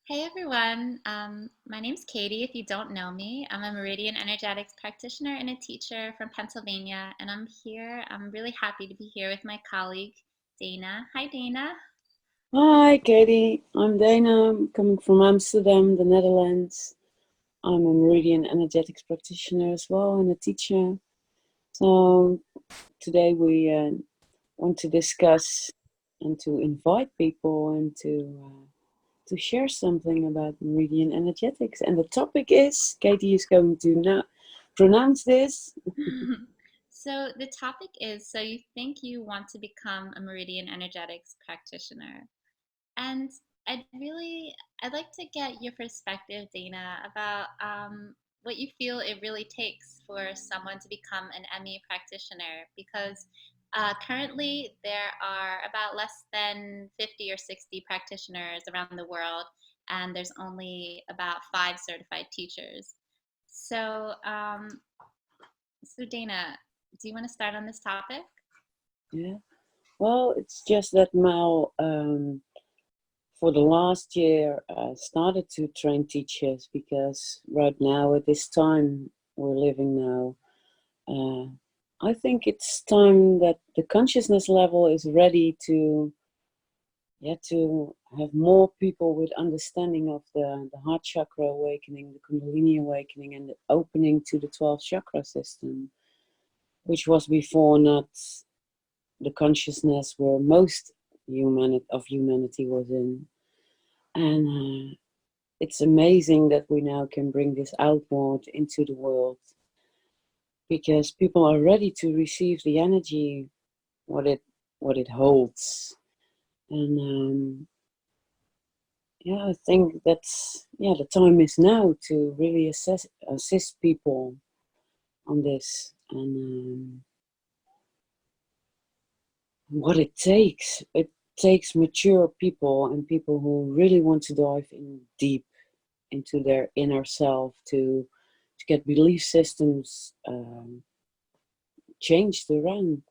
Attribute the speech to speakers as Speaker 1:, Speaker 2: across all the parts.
Speaker 1: Hey everyone, my name's Katie. If you don't know me, I'm a Meridian Energetics practitioner and a teacher from Pennsylvania, and I'm here. I'm really happy to be here with my colleague, Danah. Hi, Danah.
Speaker 2: Hi, Katie. I'm Danah. I'm coming from Amsterdam, the Netherlands. I'm a Meridian Energetics practitioner as well and a teacher. So today we want to discuss and to invite people and to share something about Meridian Energetics. And the topic is, Katie is going to now pronounce this.
Speaker 1: So the topic is, so you think you want to become a Meridian Energetics practitioner. And I'd like to get your perspective, Danah, about what you feel it really takes for someone to become an ME practitioner. Because currently there are about less than 50 or 60 practitioners around the world, and there's only about 5 certified teachers. So, so Danah, do you want to start on this topic?
Speaker 2: Yeah. Well, it's just that Mal for the last year started to train teachers because right now at this time we're living now, I think it's time that the consciousness level is ready to have more people with understanding of the heart chakra awakening, the kundalini awakening, and the opening to the 12 chakra system, which was before not the consciousness where most humanity was in. And it's amazing that we now can bring this outward into the world because people are ready to receive the energy, what it holds. And yeah, I think the time is now to really assist people on this and what it takes. It takes mature people and people who really want to dive in deep into their inner self to get belief systems changed around.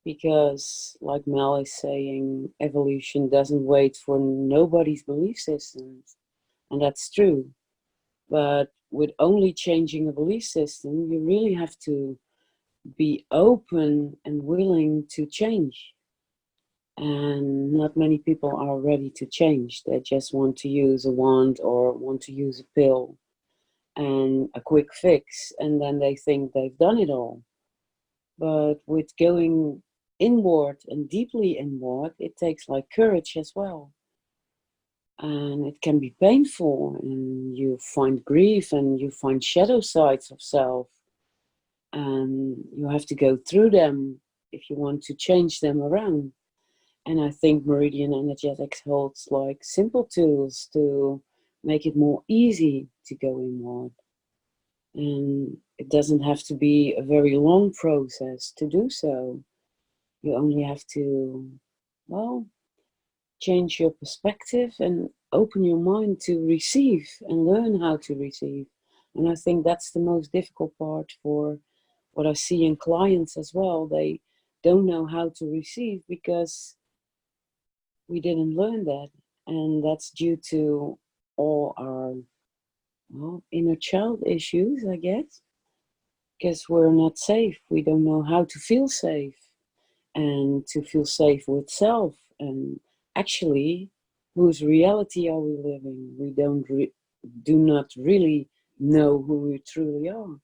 Speaker 2: Because, like Mel is saying, evolution doesn't wait for nobody's belief systems, and that's true. But with only changing a belief system, you really have to be open and willing to change. And not many people are ready to change. They just want to use a wand or want to use a pill and a quick fix, and then they think they've done it all. But with going inward and deeply inward, it takes like courage as well. And it can be painful, and you find grief and you find shadow sides of self. And you have to go through them if you want to change them around. And I think Meridian Energetics holds like simple tools to make it more easy to go inward. And it doesn't have to be a very long process to do so. You only have to, well, change your perspective and open your mind to receive and learn how to receive. And I think that's the most difficult part for what I see in clients as well. They don't know how to receive because we didn't learn that. And that's due to all our, well, inner child issues, I guess, because we're not safe. We don't know how to feel safe and to feel safe with self. And actually, whose reality are we living? We do not really know who we truly are,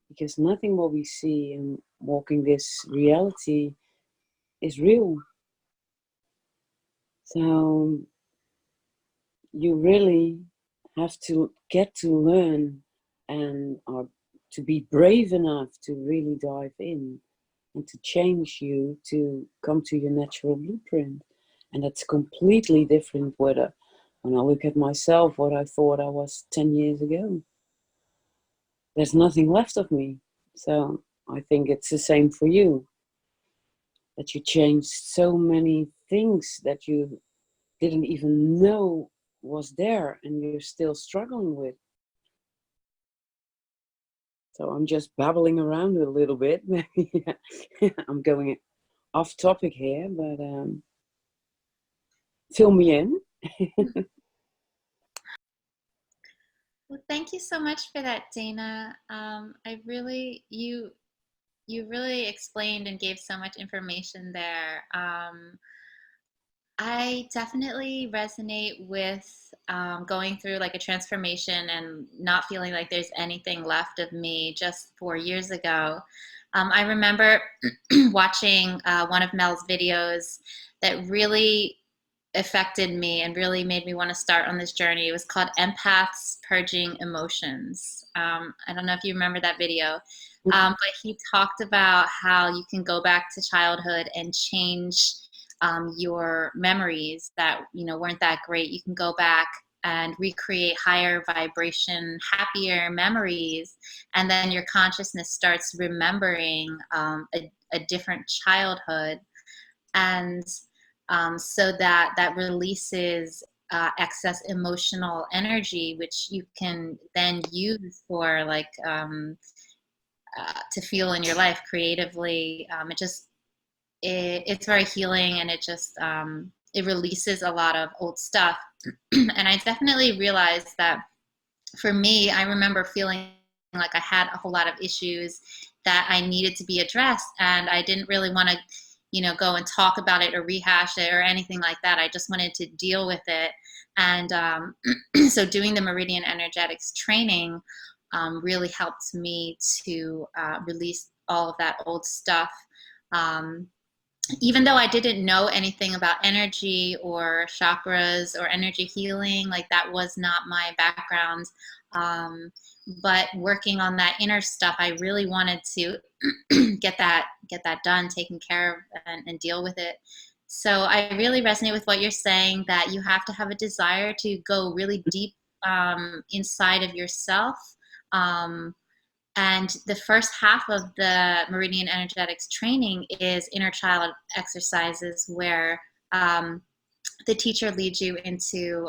Speaker 2: because nothing what we see and walking this reality is real. So you really have to get to learn and are to be brave enough to really dive in and to change you to come to your natural blueprint. And that's completely different whether when I look at myself, what I thought I was 10 years ago. There's nothing left of me. So I think it's the same for you, that you changed so many things that you didn't even know was there and you're still struggling with. So I'm just babbling around a little bit. I'm going off topic here, but fill me in.
Speaker 1: Well, thank you so much for that, Dana. I really you really explained and gave so much information there. I definitely resonate with going through like a transformation and not feeling like there's anything left of me just 4 years ago. I remember watching one of Mel's videos that really affected me and really made me want to start on this journey. It was called Empaths, Purging Emotions. I don't know if you remember that video, but he talked about how you can go back to childhood and change your memories that weren't that great. You can go back and recreate higher vibration, happier memories, and then your consciousness starts remembering a different childhood, and so that releases excess emotional energy, which you can then use for like to feel in your life creatively. It's very healing, and it releases a lot of old stuff. And I definitely realized that for me, I remember feeling like I had a whole lot of issues that I needed to be addressed, and I didn't really want to, go and talk about it or rehash it or anything like that. I just wanted to deal with it. And so doing the Meridian Energetics training really helped me to release all of that old stuff. Um, Even though I didn't know anything about energy or chakras or energy healing, like that was not my background. Um, but working on that inner stuff, I really wanted to get that done, taken care of, and deal with it. So I really resonate with what you're saying, that you have to have a desire to go really deep inside of yourself. Um, and the first half of the Meridian Energetics training is inner child exercises, where the teacher leads you into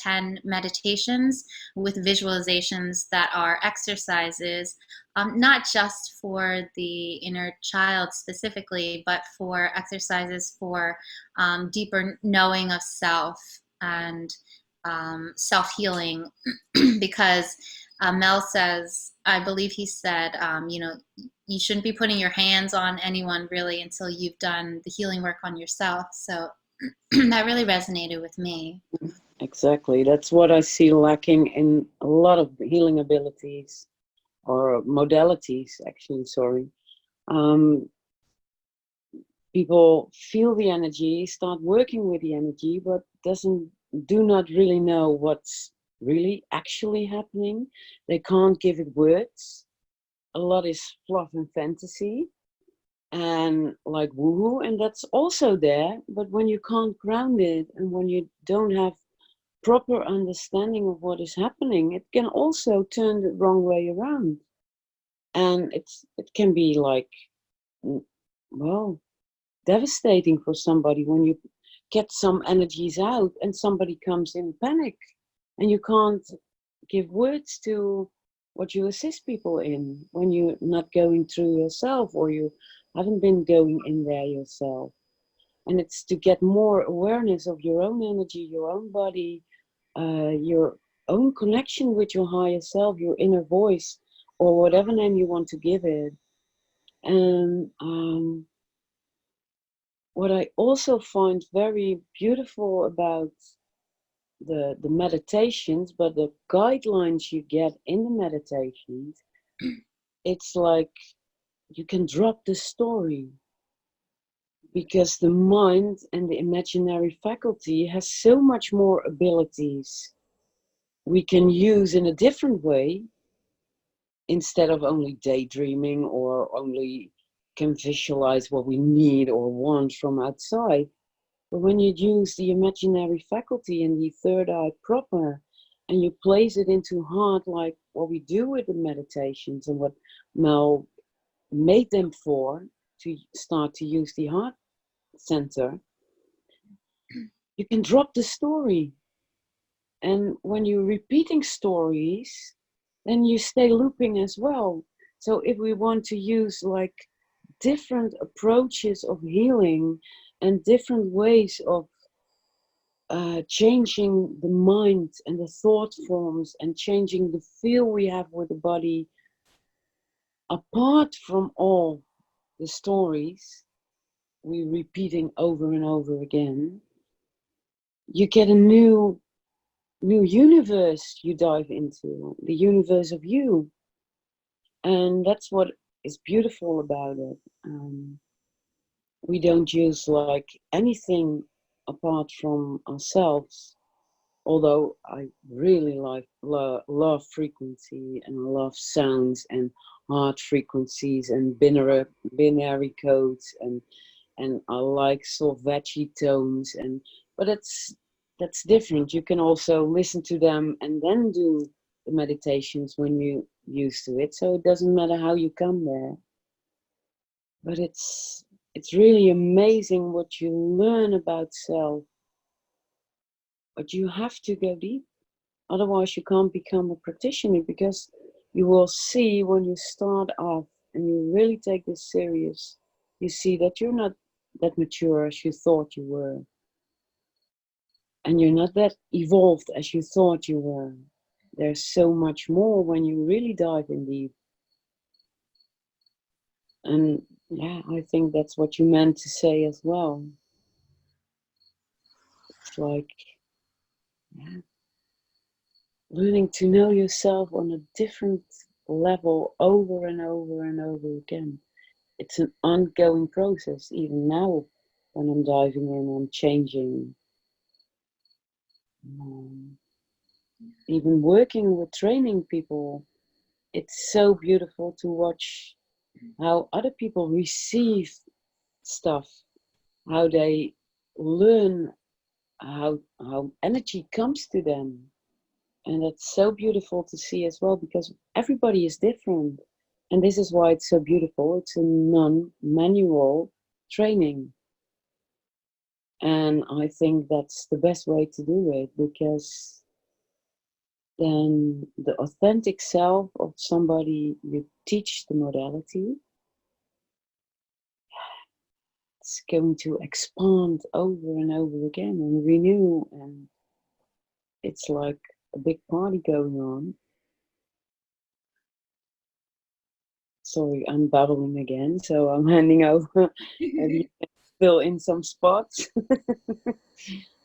Speaker 1: 10 meditations with visualizations that are exercises, not just for the inner child specifically, but for exercises for deeper knowing of self and self healing. Because Mel says, I believe he said, you shouldn't be putting your hands on anyone really until you've done the healing work on yourself. So that really resonated with me.
Speaker 2: Exactly. That's what I see lacking in a lot of healing abilities or modalities, actually, sorry. Um, People feel the energy, start working with the energy, but do not really know what's really actually happening. They can't give it words. A lot is fluff and fantasy and like woohoo, and that's also there. But when you can't ground it and when you don't have proper understanding of what is happening, it can also turn the wrong way around. And it can be like, well, devastating for somebody when you get some energies out and somebody comes in panic and you can't give words to what you assist people in when you're not going through yourself or you haven't been going in there yourself. And it's to get more awareness of your own energy, your own body, your own connection with your higher self, your inner voice, or whatever name you want to give it. And what I also find very beautiful about the meditations, but the guidelines you get in the meditations, it's like you can drop the story because the mind and the imaginary faculty has so much more abilities we can use in a different way instead of only daydreaming or only can visualize what we need or want from outside. But when you use the imaginary faculty and the third eye proper, and you place it into heart, like what we do with the meditations and what Mel made them for, to start to use the heart center, you can drop the story. And when you're repeating stories, then you stay looping as well. So if we want to use like different approaches of healing and different ways of changing the mind and the thought forms and changing the feel we have with the body, apart from all the stories we're repeating over and over again, you get a new universe you dive into, the universe of you. And that's what is beautiful about it. We don't use like anything apart from ourselves. Although I really love frequency and I love sounds and heart frequencies and binary codes and I like Solfeggi tones but that's different. You can also listen to them and then do the meditations when you used to it. So it doesn't matter how you come there. But it's really amazing what you learn about self. But you have to go deep. Otherwise, you can't become a practitioner, because you will see when you start off and you really take this serious, you see that you're not that mature as you thought you were. And you're not that evolved as you thought you were. There's so much more when you really dive in deep. And yeah, I think that's what you meant to say as well. It's like, yeah, learning to know yourself on a different level over and over and over again. It's an ongoing process. Even now, when I'm diving in, I'm changing. Even working with training people, it's so beautiful to watch how other people receive stuff, how they learn, how energy comes to them. And that's so beautiful to see as well, because everybody is different. And this is why it's so beautiful. It's a non-manual training. And I think that's the best way to do it, because then the authentic self of somebody you teach the modality, it's going to expand over and over again and renew. And it's like a big party going on. Sorry, I'm babbling again, so I'm handing over. Maybe you can fill in some spots.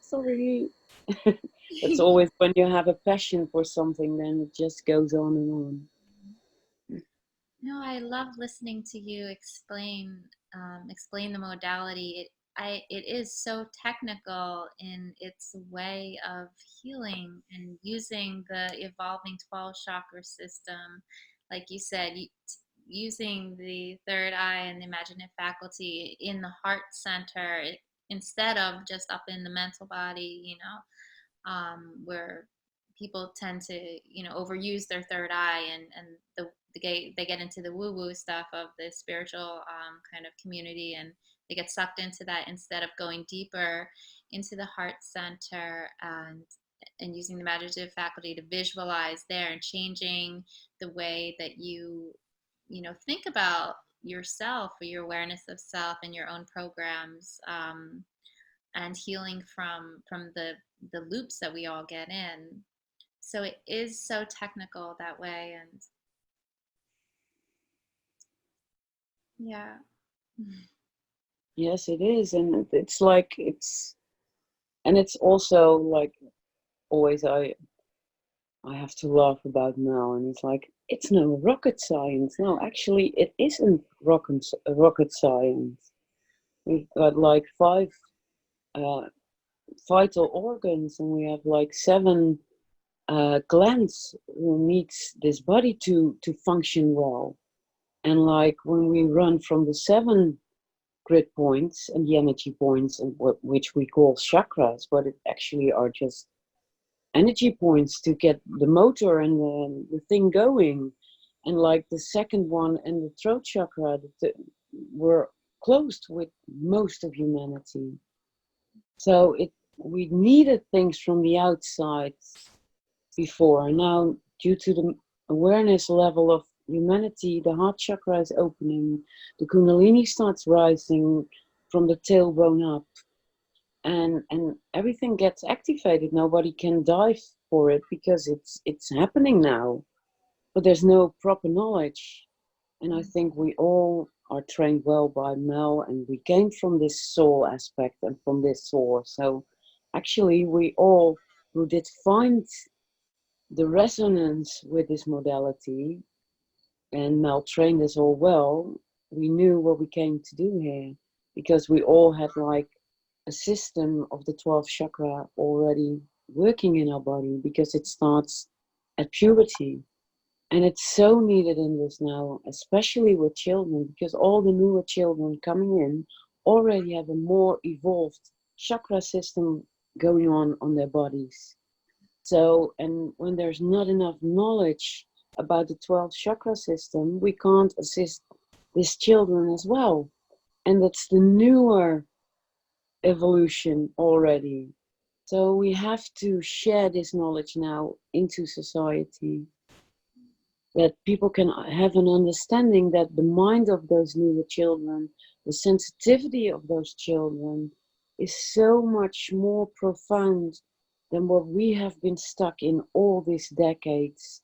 Speaker 2: Sorry. That's always when you have a passion for something, then it just goes on and on.
Speaker 1: No, I love listening to you explain the modality. It is so technical in its way of healing and using the evolving 12 chakra system, like you said, using the third eye and the imaginative faculty in the heart center, instead of just up in the mental body, where people tend to overuse their third eye, and they get into the woo woo stuff of the spiritual kind of community, and they get sucked into that instead of going deeper into the heart center, and using the imaginative faculty to visualize there and changing the way that you think about yourself or your awareness of self and your own programs, and healing from the loops that we all get in. So it is so technical that way, and yeah.
Speaker 2: Yes, it is. And it's like, and it's also like, always I have to laugh about now, and it's like, it's no rocket science. No, actually, it isn't rocket science. We've got like five uh, vital organs, and we have like seven glands who needs this body to function well. And like when we run from the seven grid points and the energy points, and which we call chakras, but it actually are just energy points to get the motor and the thing going. And like the second one and the throat chakra, were closed with most of humanity. So we needed things from the outside before. Now, due to the awareness level of humanity, the heart chakra is opening, the kundalini starts rising from the tailbone up, and everything gets activated. Nobody can dive for it because it's happening now, but there's no proper knowledge. And I think we all are trained well by Mel, and we came from this soul aspect and from this source. So actually, we all who did find the resonance with this modality, and Mel trained us all well, we knew what we came to do here, because we all had like a system of the 12 chakra already working in our body, because it starts at puberty. And it's so needed in this now, especially with children, because all the newer children coming in already have a more evolved chakra system going on their bodies. So, and when there's not enough knowledge about the 12 chakra system, we can't assist these children as well. And that's the newer evolution already. So we have to share this knowledge now into society, that people can have an understanding that the mind of those newer children, the sensitivity of those children is so much more profound than what we have been stuck in all these decades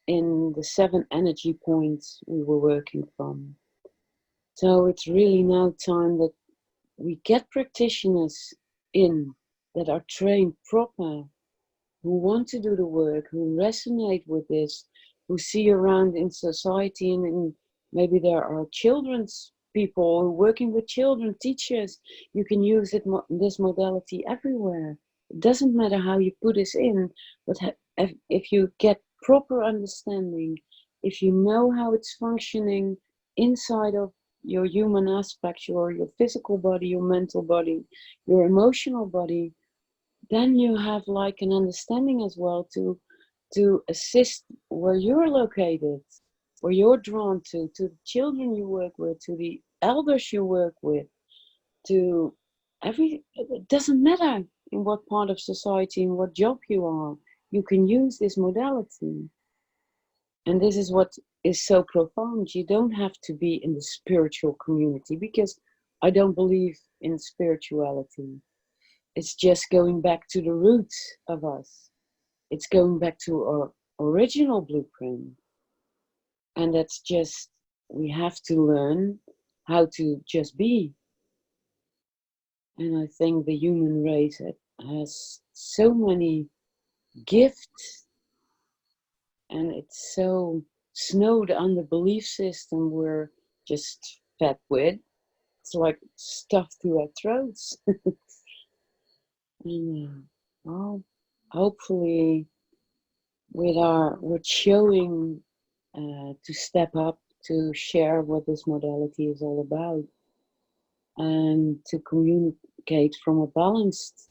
Speaker 2: in the 7 energy points we were working from. So it's really now time that we get practitioners in that are trained proper, who want to do the work, who resonate with this, who see around in society, and maybe there are children's people who working with children, teachers. You can use it, this modality everywhere. It doesn't matter how you put this in, but if you get proper understanding, if you know how it's functioning inside of your human aspects, your physical body, your mental body, your emotional body, then you have like an understanding as well to assist where you're located, where you're drawn to the children you work with, to the elders you work with, to it doesn't matter in what part of society, in what job you are, you can use this modality. And this is what is so profound. You don't have to be in the spiritual community, because I don't believe in spirituality. It's just going back to the roots of us. It's going back to our original blueprint. And that's just, we have to learn how to just be. And I think the human race has so many gifts, and it's so snowed under belief system we're just fed with. It's like stuffed through our throats. And, well, hopefully with showing to step up, to share what this modality is all about, and to communicate from a balanced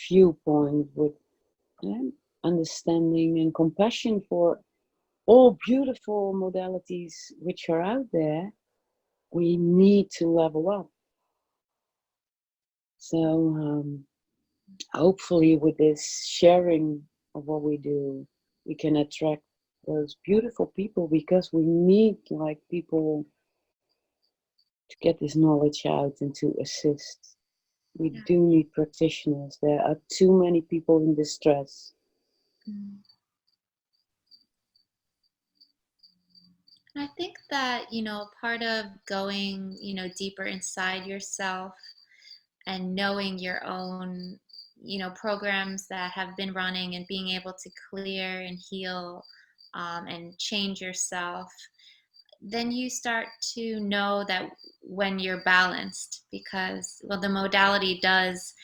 Speaker 2: viewpoint with understanding and compassion for all beautiful modalities which are out there. We need to level up. So hopefully with this sharing of what we do, we can attract those beautiful people, because we need like people to get this knowledge out and to assist. We
Speaker 1: Yeah.
Speaker 2: do need practitioners. There are too many people in distress.
Speaker 1: Mm. And I think that, part of going, deeper inside yourself and knowing your own, programs that have been running and being able to clear and heal, and change yourself, then you start to know that when you're balanced, because, well, the modality does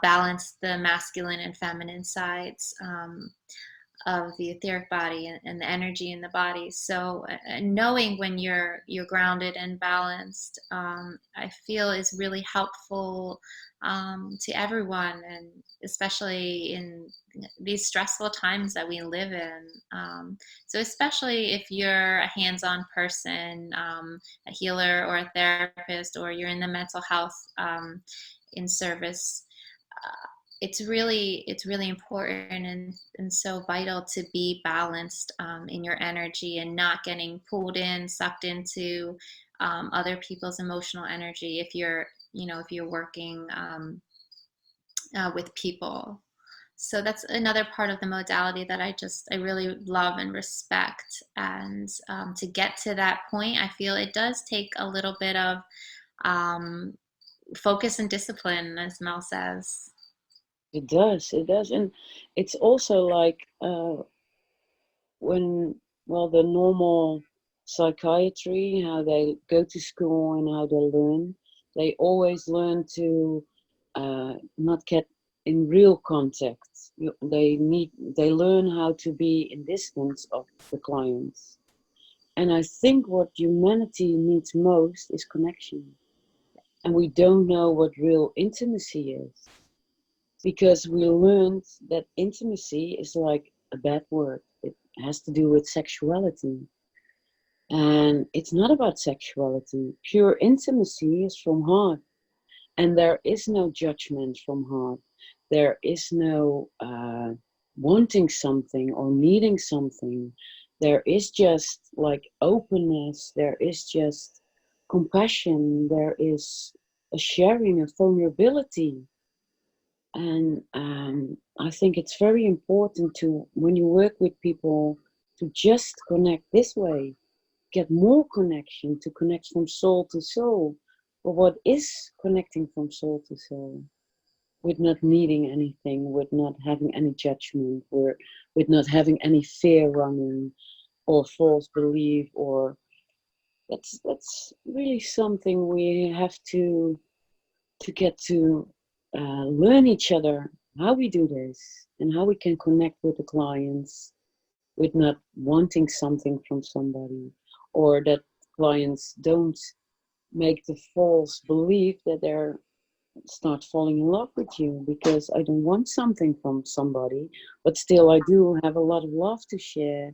Speaker 1: balance the masculine and feminine sides. Of the etheric body and the energy in the body. So knowing when you're grounded and balanced, I feel is really helpful to everyone, and especially in these stressful times that we live in. So especially if you're a hands-on person, a healer or a therapist, or you're in the mental health in service, it's really important and so vital to be balanced in your energy, and not getting pulled in, sucked into other people's emotional energy if you're working with people. So that's another part of the modality that I really love and respect. And to get to that point, I feel it does take a little bit of um, focus and discipline, as Mel says.
Speaker 2: It does, and it's also like when, well, the normal psychiatry, how they go to school and how they learn, they always learn to not get in real contact. They learn how to be in distance of the clients. And I think what humanity needs most is connection. And we don't know what real intimacy is, because we learned that intimacy is like a bad word. It has to do with sexuality. And it's not about sexuality. Pure intimacy is from heart. And there is no judgment from heart. There is no wanting something or needing something. There is just like openness. There is just compassion. There is a sharing, a vulnerability. And I think it's very important to, when you work with people, to just connect this way, get more connection, to connect from soul to soul. But what is connecting from soul to soul? With not needing anything, with not having any judgment, with not having any fear running or false belief, or that's really something we have to get to learn each other, how we do this and how we can connect with the clients with not wanting something from somebody, or that clients don't make the false belief that they're start falling in love with you because I don't want something from somebody, but still I do have a lot of love to share,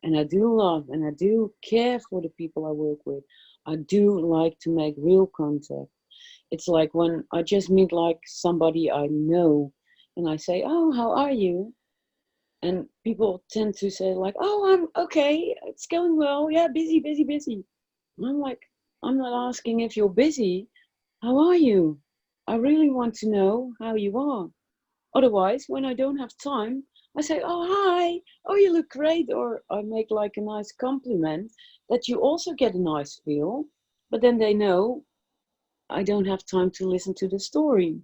Speaker 2: and I do love and I do care for the people I work with. I do like to make real contact. It's like when I just meet like somebody I know and I say, "Oh, how are you?" And people tend to say like, "Oh, I'm okay. It's going well. Yeah, busy, busy, busy." And I'm like, I'm not asking if you're busy. How are you? I really want to know how you are. Otherwise, when I don't have time, I say, "Oh, hi. Oh, you look great." Or I make like a nice compliment that you also get a nice feel. But then they know I don't have time to listen to the story.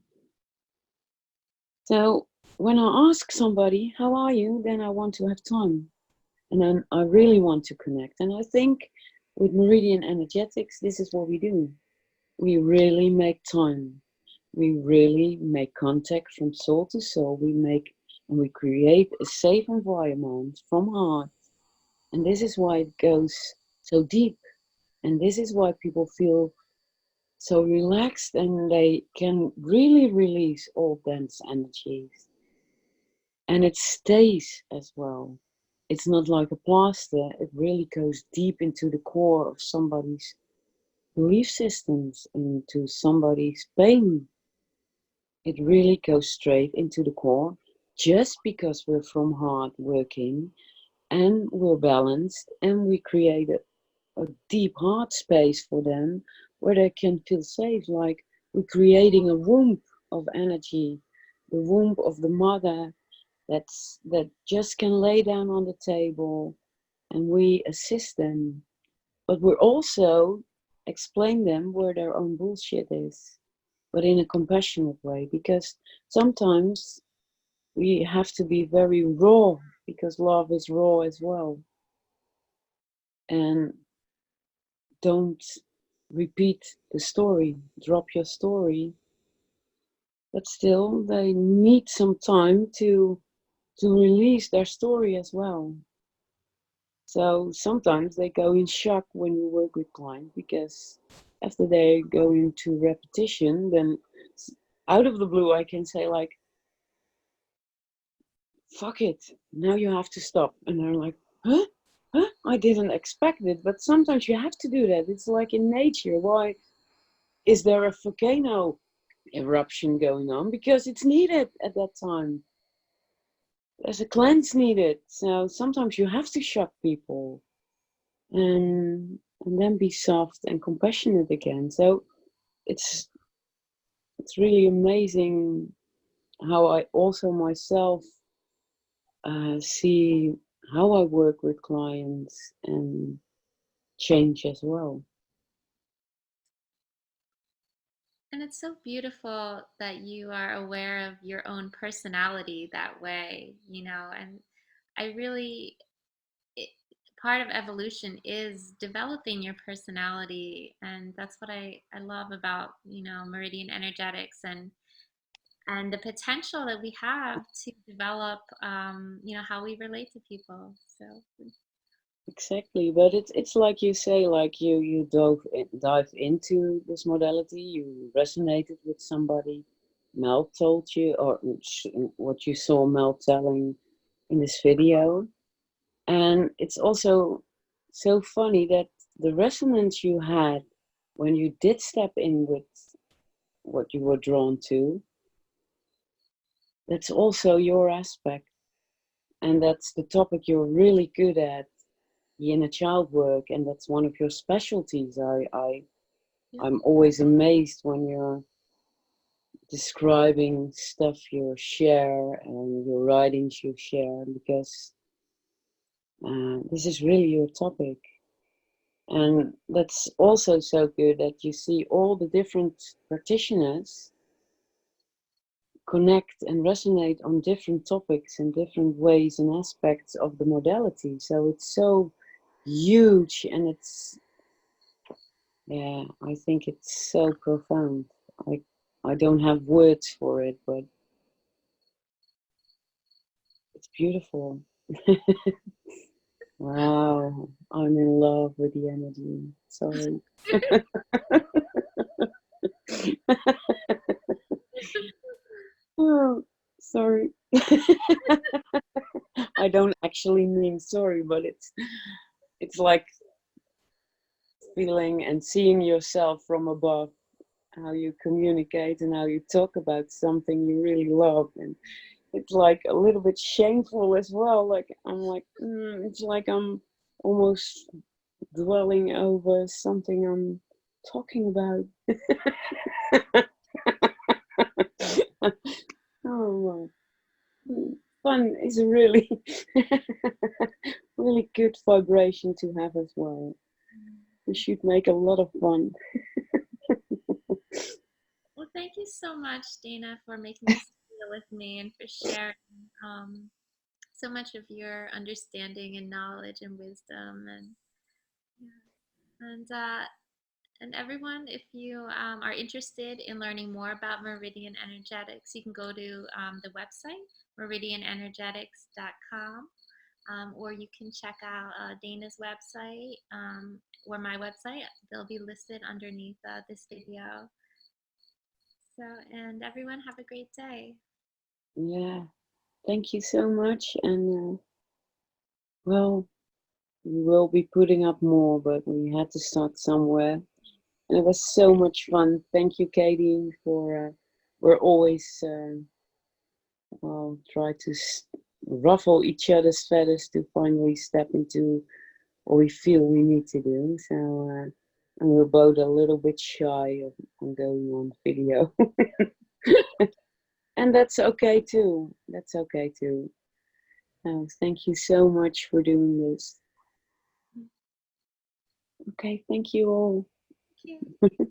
Speaker 2: So when I ask somebody, "How are you?" then I want to have time. And then I really want to connect. And I think with Meridian Energetics, this is what we do. We really make time. We really make contact from soul to soul. We create a safe environment from heart. And this is why it goes so deep. And this is why people feel so relaxed and they can really release all dense energies. And it stays as well. It's not like a plaster, it really goes deep into the core of somebody's belief systems, into somebody's pain. It really goes straight into the core just because we're from heart working and we're balanced and we create a deep heart space for them where they can feel safe. Like we're creating a womb of energy, the womb of the mother that just can lay down on the table and we assist them. But we're also explain them where their own bullshit is, but in a compassionate way, because sometimes we have to be very raw because love is raw as well. And don't repeat the story, drop your story, but still they need some time to release their story as well. So sometimes they go in shock when you work with clients because after they go into repetition, then out of the blue I can say like, "Fuck it, now you have to stop." And they're like, "Huh? Huh? I didn't expect it." But sometimes you have to do that. It's like in nature. Why is there a volcano eruption going on? Because it's needed at that time. There's a cleanse needed. So sometimes you have to shock people. And then be soft and compassionate again. So it's really amazing how I also myself see how I work with clients and change as well.
Speaker 1: And it's so beautiful that you are aware of your own personality that way, and I really, it, part of evolution is developing your personality. And that's what I love about, Meridian Energetics and the potential that we have to develop, how we relate to people. So,
Speaker 2: Exactly, but it's like you say, like you dive into this modality, you resonated with somebody, Mel told you, or what you saw Mel telling in this video, and it's also so funny that the resonance you had when you did step in with what you were drawn to, that's also your aspect, and that's the topic you're really good at, the inner child work, and that's one of your specialties. I'm always amazed when you're describing stuff you share and your writings you share, because this is really your topic. And that's also so good that you see all the different practitioners connect and resonate on different topics in different ways and aspects of the modality. So it's so huge, and it's, yeah, I think it's so profound. I I don't have words for it, but it's beautiful. Wow, I'm in love with the energy. Sorry. Oh, sorry. I don't actually mean sorry, but it's like feeling and seeing yourself from above, how you communicate and how you talk about something you really love, and it's like a little bit shameful as well. Like I'm like, it's like I'm almost dwelling over something I'm talking about. Oh my. Fun is a really, really good vibration to have as well. We should make a lot of fun.
Speaker 1: well, thank you so much, Dana, for making this video with me and for sharing um, so much of your understanding and knowledge and wisdom. And yeah. And everyone, if you are interested in learning more about Meridian Energetics, you can go to the website, meridianenergetics.com, or you can check out Dana's website or my website. They'll be listed underneath this video. So, and everyone, have a great day.
Speaker 2: Yeah, thank you so much. And well, we will be putting up more, but we had to start somewhere. And it was so much fun. Thank you, Katie, for we're always well, try to ruffle each other's feathers to finally step into what we feel we need to do. So, and we're both a little bit shy of on going on video, and that's okay too. That's okay too. Thank you so much for doing this. Okay, thank you all.
Speaker 1: Thank you.